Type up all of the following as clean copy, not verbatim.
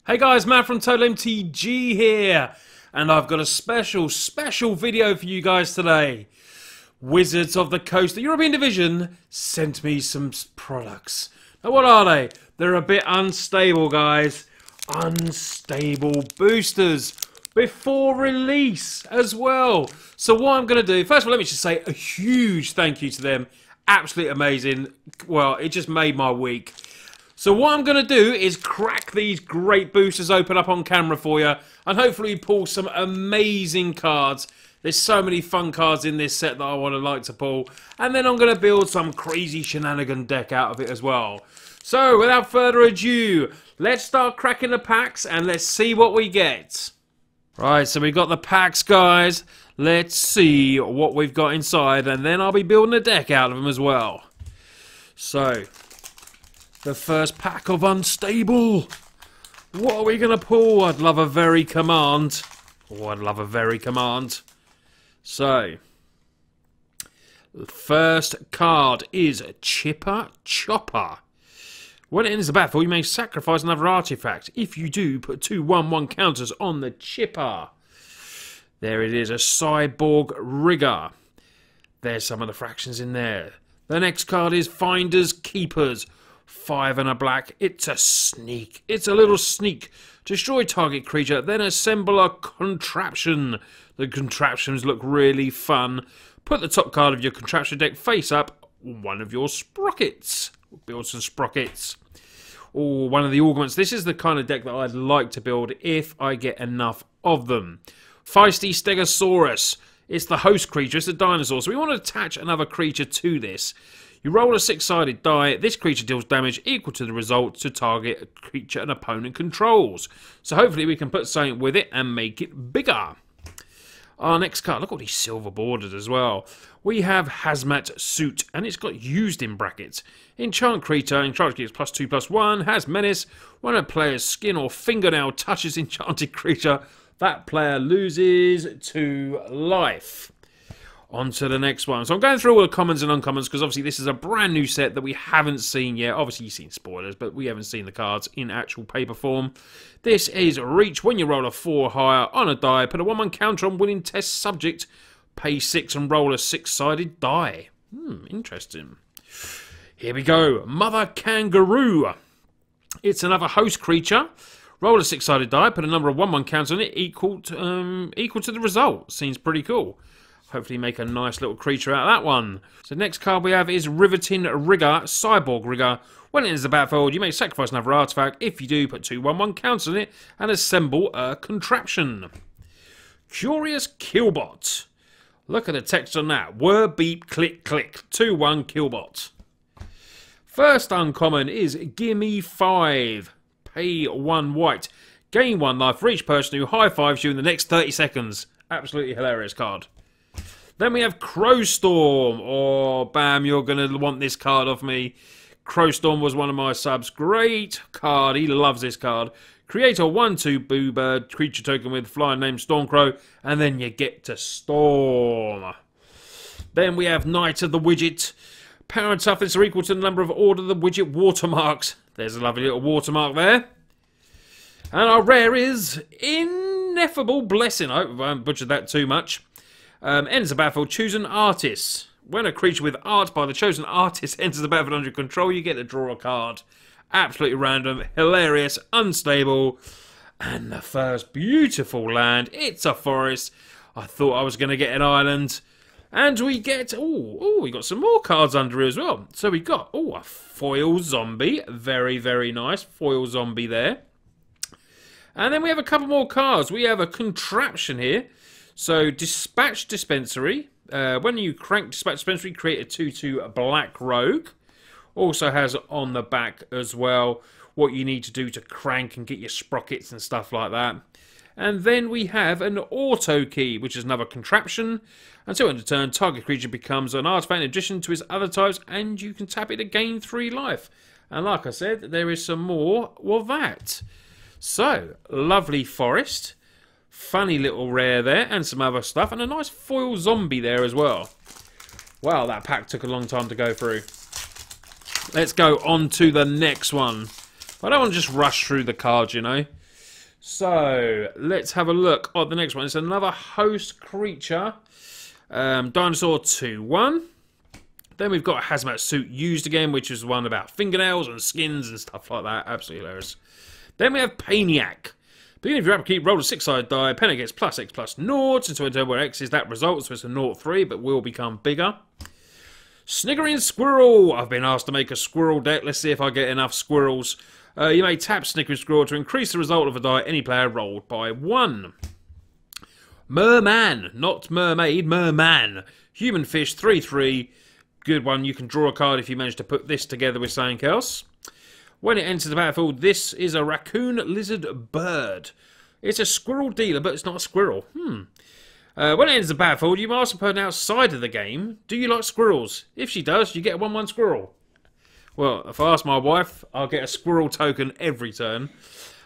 Hey guys, Matt from TOTALmtg here, and I've got a special video for you guys today. Wizards of the Coast, the European Division, sent me some products. Now what are they? They're a bit unstable, guys. Unstable boosters before release as well. So what I'm going to do, first of all, let me just say a huge thank you to them. Absolutely amazing. Well, it just made my week. So what I'm going to do is crack these great boosters open up on camera for you and hopefully pull some amazing cards. There's so many fun cards in this set that I would like to pull. And then I'm going to build some crazy shenanigan deck out of it as well. So without further ado, let's start cracking the packs and let's see what we get. Right, so we've got the packs, guys. Let's see what we've got inside and then I'll be building a deck out of them as well. So the first pack of Unstable. What are we going to pull? I'd love a very command. Oh, I'd love a very command. So, the first card is Chipper Chopper. When it enters the battlefield, you may sacrifice another artifact. If you do, put 2 1/1 counters on the Chipper. There it is, a Cyborg Rigger. There's some of the fractions in there. The next card is Finders Keepers. 5 and a black. It's a sneak. It's a little sneak. Destroy target creature, then assemble a contraption. The contraptions look really fun. Put the top card of your contraption deck face up on one of your sprockets. Build some sprockets. Or one of the augments. This is the kind of deck that I'd like to build if I get enough of them. Feisty Stegosaurus. It's the host creature. It's a dinosaur. So we want to attach another creature to this. You roll a 6-sided die. This creature deals damage equal to the result to target a creature an opponent controls. So hopefully we can put something with it and make it bigger. Our next card, look at all these silver borders as well. We have Hazmat Suit, and it's got used in brackets. Enchant creature, enchant creature +2/+1, has menace. When a player's skin or fingernail touches enchanted creature, that player loses 2 life. On to the next one. So I'm going through all the commons and uncommons because obviously this is a brand new set that we haven't seen yet. Obviously you've seen spoilers, but we haven't seen the cards in actual paper form. This is Reach. When you roll a 4 or higher on a die, put a 1/1 counter on winning test subject, pay 6 and roll a 6-sided die. Interesting. Here we go. Mother Kangaroo. It's another host creature. Roll a 6-sided die, put a number of 1/1 counters on it equal to the result. Seems pretty cool. Hopefully make a nice little creature out of that one. So next card we have is Riveting Rigger, Cyborg Rigger. When it enters the battlefield, you may sacrifice another artifact. If you do, put 2 1/1 counters on it and assemble a contraption. Curious Killbot. Look at the text on that. Word beep click click. 2/1 Killbot. First uncommon is Gimme 5. Pay 1 white. Gain 1 life for each person who high-fives you in the next 30 seconds. Absolutely hilarious card. Then we have Crowstorm. Oh, bam, you're going to want this card off me. Crowstorm was one of my subs. Great card. He loves this card. Create a 1/2 Boo Bird creature token with flying name Stormcrow, and then you get to storm. Then we have Knight of the Widget. Power and toughness are equal to the number of Order of the Widget watermarks. There's a lovely little watermark there. And our rare is Ineffable Blessing. I hope I haven't butchered that too much. Ends the battlefield, choose an artist. When a creature with art by the chosen artist enters the battlefield under your control, you get to draw a card. Absolutely random, hilarious, unstable. And the first beautiful land, it's a forest. I thought I was going to get an island. And we get, we got some more cards under here as well. So we got, a foil zombie. Very, very nice. Foil zombie there. And then we have a couple more cards. We have a contraption here. So, Dispatch Dispensary. When you crank Dispatch Dispensary, create a 2/2 Black Rogue. Also has on the back as well what you need to do to crank and get your sprockets and stuff like that. And then we have an Auto Key, which is another contraption. Until end of turn, target creature becomes an artifact in addition to its other types, and you can tap it to gain 3 life. And like I said, there is some more of that. So, lovely forest. Funny little rare there, and some other stuff, and a nice foil zombie there as well. Wow, that pack took a long time to go through. Let's go on to the next one. I don't want to just rush through the cards, you know. So, let's have a look at the next one. It's another host creature. Dinosaur 2-1. Then we've got a hazmat suit used again, which is one about fingernails and skins and stuff like that. Absolutely hilarious. Then we have Paniac. Beginning of your upkeep, roll a 6-sided die. Paniac gets +X +0. Into a turn where X is that result, so it's a 0-3, but will become bigger. Sniggering Squirrel. I've been asked to make a squirrel deck. Let's see if I get enough squirrels. You may tap Sniggering Squirrel to increase the result of a die any player rolled by 1. Merman, not mermaid, merman. Human fish, 3-3. Good one. You can draw a card if you manage to put this together with something else. When it enters the battlefield, this is a raccoon lizard bird. It's a squirrel dealer, but it's not a squirrel. When it enters the battlefield, you may ask the person outside of the game, do you like squirrels? If she does, you get a 1-1 squirrel. Well, if I ask my wife, I'll get a squirrel token every turn.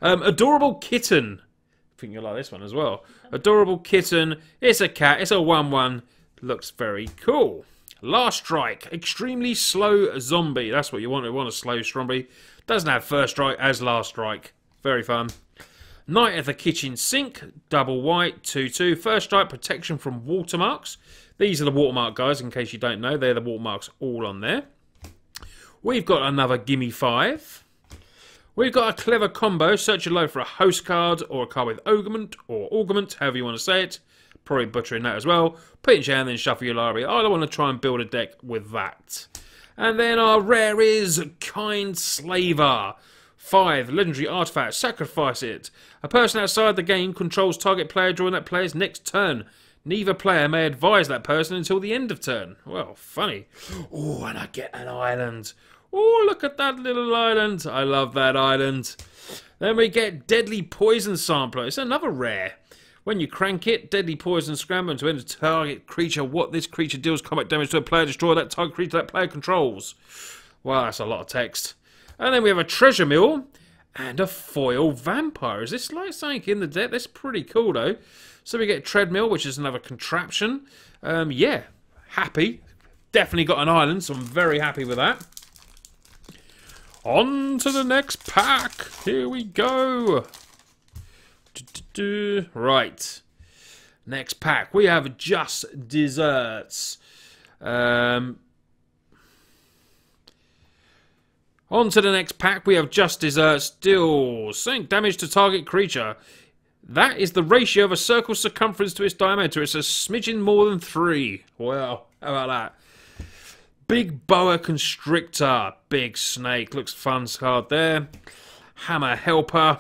Adorable Kitten. I think you'll like this one as well. Adorable Kitten. It's a cat. It's a 1-1. Looks very cool. Last Strike. Extremely slow zombie. That's what you want. You want a slow zombie. Doesn't have first strike as last strike. Very fun. Knight at the Kitchen Sink. Double white. 2-2. First strike. Protection from watermarks. These are the watermark guys, in case you don't know. They're the watermarks all on there. We've got another Gimme 5. We've got a clever combo. Search your load for a host card or a card with augment, however you want to say it. Probably butchering that as well. Put it in your hand, then shuffle your library. I don't want to try and build a deck with that. And then our rare is Kind Slaver. 5. Legendary artifact. Sacrifice it. A person outside the game controls target player during that player's next turn. Neither player may advise that person until the end of turn. Well, funny. Oh, and I get an island. Oh, look at that little island. I love that island. Then we get Deadly Poison Sampler. It's another rare. When you crank it, Deadly Poison Scramble to enter target creature. What this creature deals combat damage to a player. Destroy that target creature that player controls. Wow, that's a lot of text. And then we have a Treasure Mill and a Foil Vampire. Is this like something in the deck? That's pretty cool, though. So we get Treadmill, which is another contraption. Yeah, happy. Definitely got an island, so I'm very happy with that. On to the next pack. Here we go. Right. Next pack. We have Just Desserts. On to the next pack. We have Just Desserts. Deal sink damage to target creature. That is the ratio of a circle's circumference to its diameter. It's a smidgen more than 3. Well, how about that? Big Boa Constrictor. Big Snake. Looks fun card there. Hammer Helper.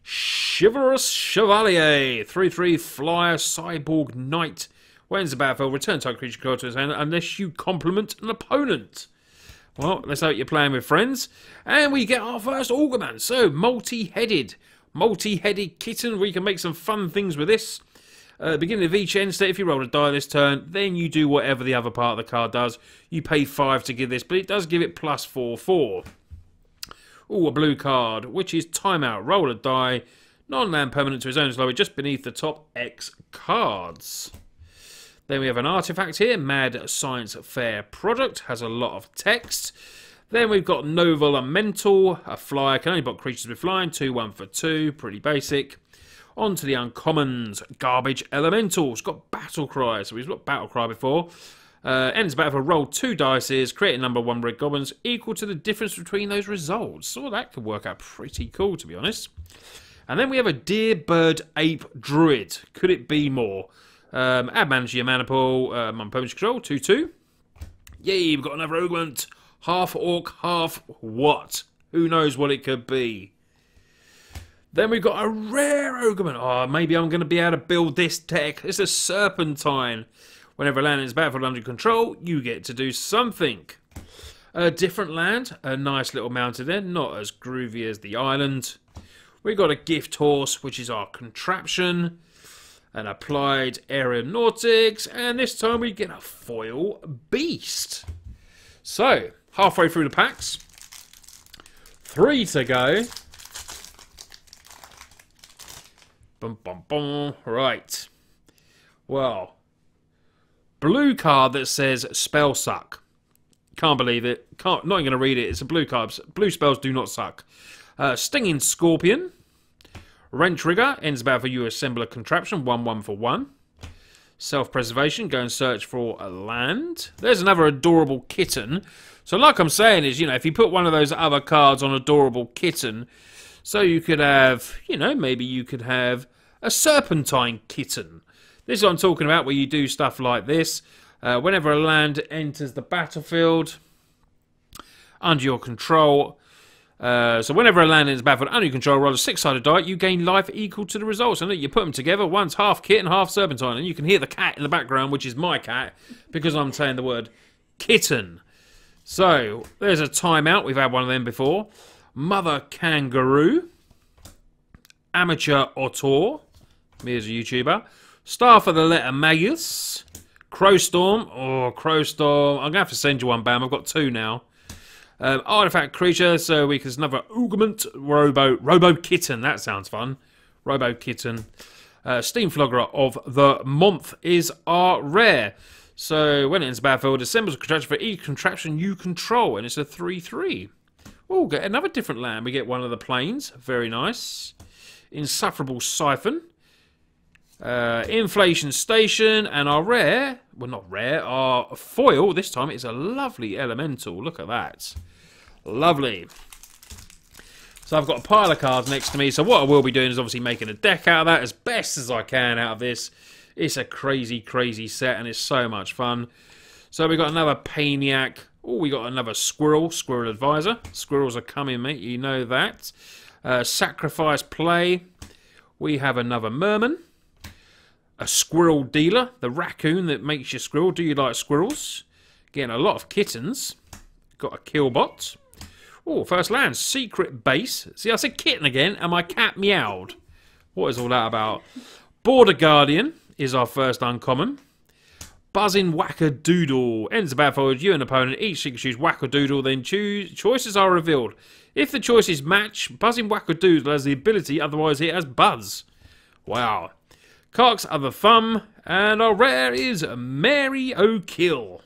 Chivalrous Chevalier. 3-3 Flyer Cyborg Knight. When the battlefield, return target creature card to his hand unless you compliment an opponent. Well, let's hope you're playing with friends. And we get our first Augerman. So, multi-headed kitten. We can make some fun things with this. Beginning of each end state, if you roll a die this turn, then you do whatever the other part of the card does. You pay 5 to give this, but it does give it +4/4. Ooh, a blue card, which is Timeout. Roll a die. Non-land permanent to his own slower, just beneath the top X cards. Then we have an artifact here. Mad Science Fair product. Has a lot of text. Then we've got Novel Elemental. A flyer. Can only block creatures with flying. 2-1 for 2. Pretty basic. On to the uncommons. Garbage Elementals. Got Battle Cry. So we've got Battle Cry before. Ends battle for roll 2 dice. Create a number 1 red goblins equal to the difference between those results. So that could work out pretty cool, to be honest. And then we have a Deer Bird Ape Druid. Could it be more? Add mana to your mana pool. Permanent control. 2-2. Yay, we've got another augment. Half orc, half what? Who knows what it could be? Then we've got a rare augment. Oh, maybe I'm going to be able to build this deck. It's a Serpentine. Whenever a land is battlefield under control, you get to do something. A different land. A nice little mountain there. Not as groovy as the island. We've got a Gift Horse, which is our contraption. An Applied Aeronautics. And this time we get a Foil Beast. So, halfway through the packs. 3 to go. Bum, bum, bum. Right. Well, blue card that says spell suck. Can't believe it. Not even going to read it. It's a blue card. Blue spells do not suck. Stinging Scorpion. Rent Rigger, ends battle for you, assemble a contraption, 1/1 for 1. Self-preservation, go and search for a land. There's another adorable kitten. So like I'm saying is, you know, if you put one of those other cards on adorable kitten, so you could have, you know, maybe you could have a serpentine kitten. This is what I'm talking about, where you do stuff like this. Whenever a land enters the battlefield under your control, so whenever a land enters the battlefield under your control, roll a 6-sided die, you gain life equal to the results. And you put them together, one's half kitten, half serpentine, and you can hear the cat in the background, which is my cat, because I'm saying the word kitten. So, there's a timeout. We've had one of them before. Mother Kangaroo. Amateur Autor. Me as a YouTuber. Staff of the Letter Magus. Crowstorm. Oh, Crowstorm. I'm going to have to send you one, Bam. I've got 2 now. Artifact Creature. So we can another Augment Robo Kitten. That sounds fun. Robo Kitten. Steam Flogger of the Month is our rare. So when it enters the battlefield, assembles a contraption for each contraption you control. And it's a 3/3. Oh, get another different land. We get one of the planes. Very nice. Insufferable Siphon. Inflation Station, and our rare, well not rare, our foil this time is a lovely elemental. Look at that. Lovely. So I've got a pile of cards next to me, so what I will be doing is obviously making a deck out of that as best as I can out of this. It's a crazy, crazy set, and it's so much fun. So we got another Paniac. Oh, we got another Squirrel Advisor. Squirrels are coming, mate, you know that. Sacrifice Play. We have another Merman. A Squirrel Dealer, the raccoon that makes you squirrel. Do you like squirrels? Getting a lot of kittens. Got a Killbot. Oh, first land, Secret Base. See, I said kitten again, and my cat meowed. What is all that about? Border Guardian is our first uncommon. Buzzing Wackadoodle. Ends the battlefield, you and opponent each can choose Wackadoodle, then choices are revealed. If the choices match, Buzzing Wackadoodle has the ability, otherwise it has Buzz. Wow. Cark's Other Thumb, and our rare is Mary O'Kill.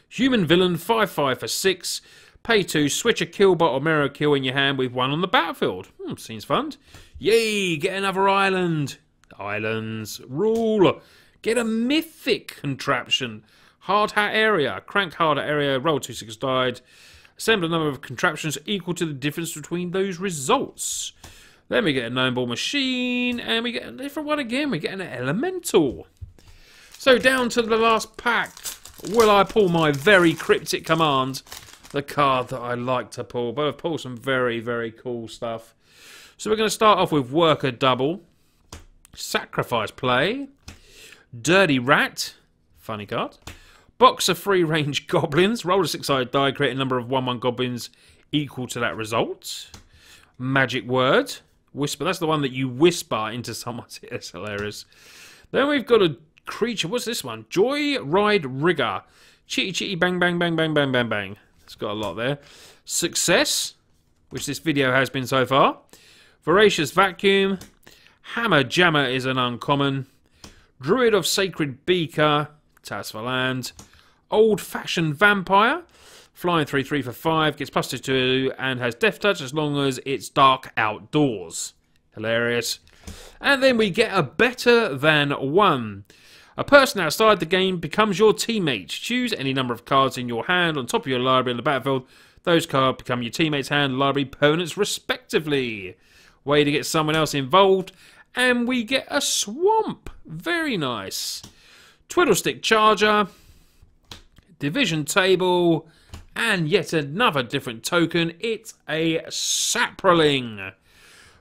Human Villain, 5/5 for 6. Pay 2, switch a Killbot or Mary O'Kill in your hand with 1 on the battlefield. Seems fun. Yay, get another island. Islands rule. Get a Mythic contraption. Hard Hat Area. Crank Hard Hat Area, roll 2 6 died. Assemble a number of contraptions equal to the difference between those results. Then we get a Gnome Ball Machine, and we get a different one again. We get an Elemental. So down to the last pack. Will I pull my very cryptic command? The card that I like to pull. But I've pulled some very, very cool stuff. So we're going to start off with Worker Double. Sacrifice Play. Dirty Rat. Funny card. Box of free-range goblins. Roll a 6-sided die. Create a number of 1/1 goblins equal to that result. Magic Word. Whisper. That's the one that you whisper into someone's ear. It's hilarious. Then we've got a creature. What's this one? Joy Ride Rigger. Chitty chitty bang bang bang bang bang bang bang. It's got a lot there. Success, which this video has been so far. Voracious Vacuum. Hammer Jammer is an uncommon. Druid of Sacred Beaker. Task for land. Old Fashioned Vampire. Flying 3/3 for 5, gets +2/2 and has Death Touch as long as it's dark outdoors. Hilarious. And then we get a Better Than One. A person outside the game becomes your teammate. Choose any number of cards in your hand on top of your library in the battlefield. Those cards become your teammate's hand, library, opponents respectively. Way to get someone else involved. And we get a Swamp. Very nice. Twiddlestick Charger. Division Table. And yet another different token. It's a Saproling.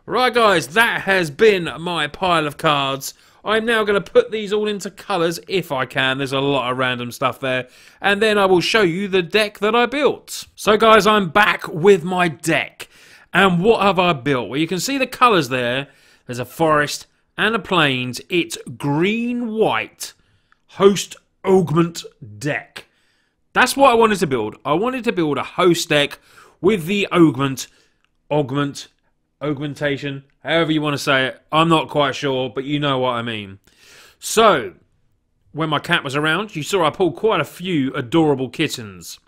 Right, guys, that has been my pile of cards. I'm now going to put these all into colours if I can. There's a lot of random stuff there. And then I will show you the deck that I built. So, guys, I'm back with my deck. And what have I built? Well, you can see the colours there. There's a forest and a plains. It's green-white host augment deck. That's what I wanted to build. I wanted to build a host deck with the augmentation, however you want to say it. I'm not quite sure, but you know what I mean. So, when my cat was around, you saw I pulled quite a few adorable kittens.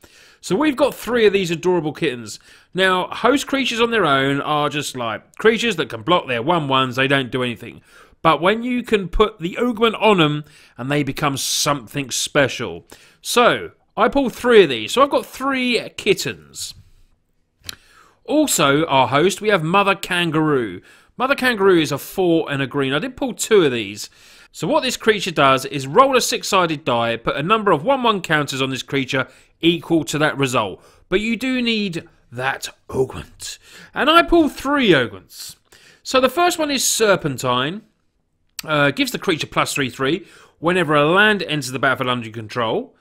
So we've got 3 of these adorable kittens. Now, host creatures on their own are just like creatures that can block their 1/1s. They don't do anything. But when you can put the augment on them, and they become something special. So, I pulled 3 of these. So I've got 3 kittens. Also, our host, we have Mother Kangaroo. Mother Kangaroo is a 4 and a green. I did pull 2 of these. So what this creature does is roll a 6-sided die, put a number of 1/1 counters on this creature equal to that result. But you do need that augment. And I pulled 3 augments. So the first one is Serpentine. Gives the creature +3/3. Whenever a land enters the battlefield under your control,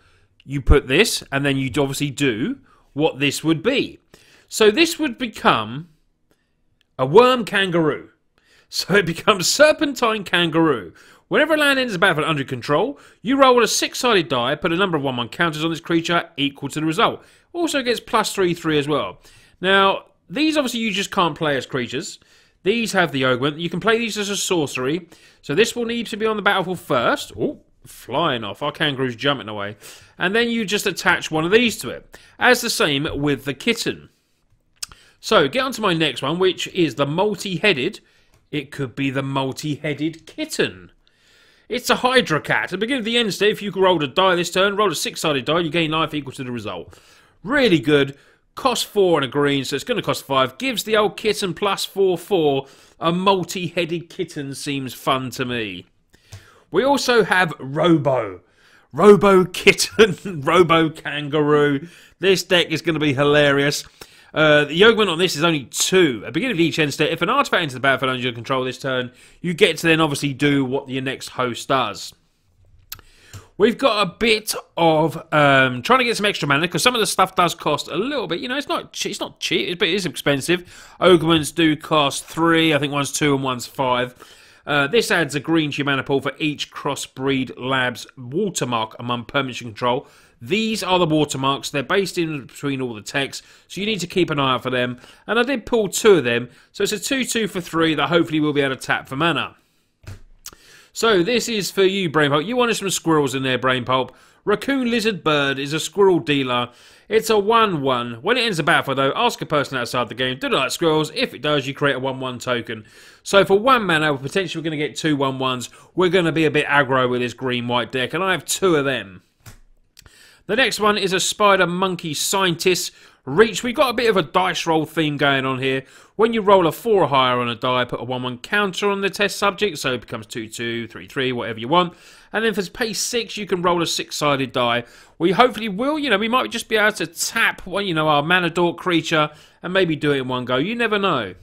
you put this, and then you'd obviously do what this would be. So this would become a Worm Kangaroo. So it becomes Serpentine Kangaroo. Whenever a land enters the battlefield under your control, you roll a 6-sided die, put a number of 1/1 counters on this creature equal to the result. Also gets +3/3 as well. Now, these obviously you just can't play as creatures. These have the augment. You can play these as a sorcery. So this will need to be on the battlefield first. Oh, flying off. Our kangaroo's jumping away. And then you just attach one of these to it. As the same with the kitten. So, get on to my next one, which is the multi-headed. It could be the multi-headed kitten. It's a Hydra Cat. At the beginning of the end step, if you roll a die this turn, roll a 6-sided die, you gain life equal to the result. Really good. Costs 4 and a green, so it's going to cost 5. Gives the old kitten +4/4. A multi-headed kitten seems fun to me. We also have Robo. Robo Kitten, Robo Kangaroo. This deck is going to be hilarious. The augment on this is only 2. At the beginning of each end step, if an artifact enters the battlefield under your control this turn, you get to then obviously do what your next host does. We've got a bit of trying to get some extra mana, because some of the stuff does cost a little bit. You know, it's not cheap, but it is expensive. Augments do cost 3. I think one's 2 and one's 5. This adds a green to your mana pool for each Crossbreed Labs watermark among permanents you control. These are the watermarks. They're based in between all the texts, so you need to keep an eye out for them. And I did pull 2 of them, so it's a 2/2 for 3 that hopefully we'll be able to tap for mana. So this is for you, Brain Pulp. You wanted some squirrels in there, Brain Pulp. Raccoon Lizard Bird is a squirrel dealer. It's a 1/1. When it ends the battlefield, though, ask a person outside the game, do they like squirrels? If it does, you create a 1/1 token. So for 1 mana, we're potentially going to get 2 1/1s. We're going to be a bit aggro with this green-white deck, and I have 2 of them. The next one is a Spider Monkey Scientist. Reach. We've got a bit of a dice roll theme going on here. When you roll a 4 or higher on a die, put a 1/1 counter on the test subject, so it becomes 2/2, 3/3, whatever you want. And then for pace 6, you can roll a 6-sided die. We hopefully will, you know, we might just be able to tap, well, you know, our Mana Dork creature and maybe do it in one go. You never know.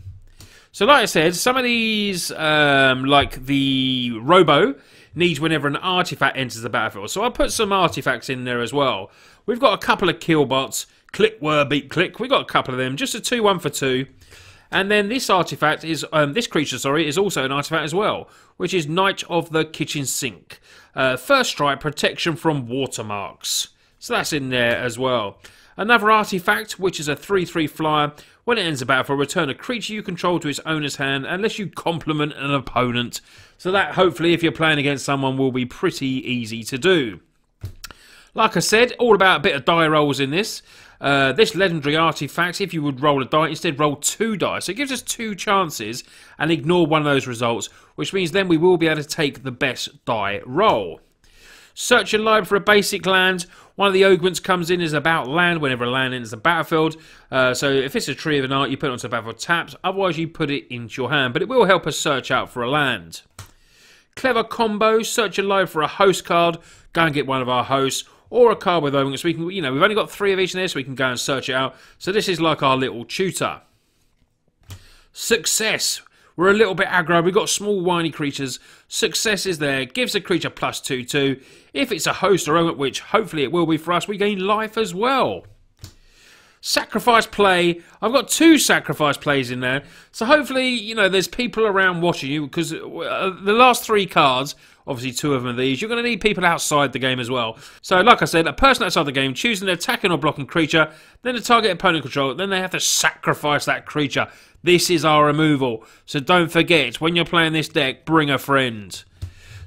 So like I said, some of these, like the Robo, needs whenever an artifact enters the battlefield. So I'll put some artifacts in there as well. We've got a couple of Killbots. Click, whir, beat, click. We've got a couple of them. Just a 2/1 for 2. And then this artifact is, this creature, sorry, is also an artifact as well, which is Knight of the Kitchen Sink. First strike, protection from watermarks. So that's in there as well. Another artifact, which is a 3/3 flyer. When it ends the battlefield, return a creature you control to its owner's hand unless you compliment an opponent. So that, hopefully, if you're playing against someone, will be pretty easy to do. Like I said, all about a bit of die rolls in this. This legendary artifact, if you would roll a die, instead roll 2 dice. So it gives us 2 chances and ignore one of those results, which means then we will be able to take the best die roll. Search your library for a basic land. One of the augments comes in as about land whenever a land enters the battlefield. So if it's a tree of an art, you put it onto the battlefield tapped. Otherwise, you put it into your hand. But it will help us search out for a land. Clever combo. Search your library for a host card. Go and get one of our hosts. Or a card with augments. We can, you know, we've only got 3 of each in there, so we can go and search it out. So this is like our little tutor. Success. We're a little bit aggro. We've got small whiny creatures. Success is there. Gives a creature +2/2. If it's a host or augment, which hopefully it will be for us, we gain life as well. Sacrifice play. I've got 2 sacrifice plays in there. So hopefully, you know, there's people around watching you, because the last 3 cards, obviously 2 of them are these, you're going to need people outside the game as well. So like I said, a person outside the game choosing an attacking or blocking creature, then a target opponent control, then they have to sacrifice that creature. This is our removal. So don't forget, when you're playing this deck, bring a friend.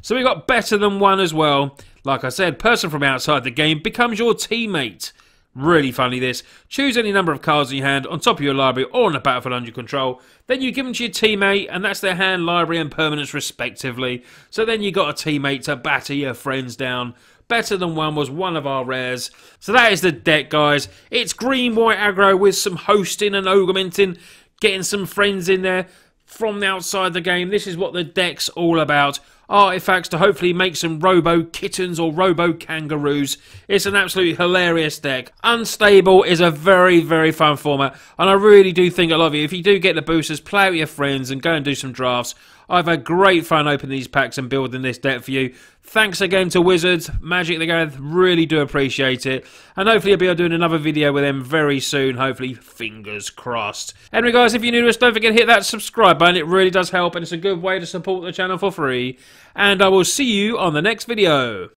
So we got better than 1 as well. Like I said, person from outside the game becomes your teammate. Really funny this. Choose any number of cards in your hand on top of your library or on a battlefield under your control. Then you give them to your teammate, and that's their hand, library and permanents respectively. So then you got a teammate to batter your friends down. Better Than One was one of our rares. So that is the deck, guys. It's green-white aggro with some hosting and augmenting, getting some friends in there from outside the game. This is what the deck's all about. Artifacts to hopefully make some robo kittens or robo kangaroos. It's an absolutely hilarious deck. Unstable is a very, very fun format, and I really do think a lot of you, if you do get the boosters, play it with your friends and go and do some drafts. I've had great fun opening these packs and building this deck for you. Thanks again to Wizards, Magic the Gathering, really do appreciate it. And hopefully I'll be doing another video with them very soon, hopefully, fingers crossed. Anyway guys, if you're new to us, don't forget to hit that subscribe button, it really does help and it's a good way to support the channel for free. And I will see you on the next video.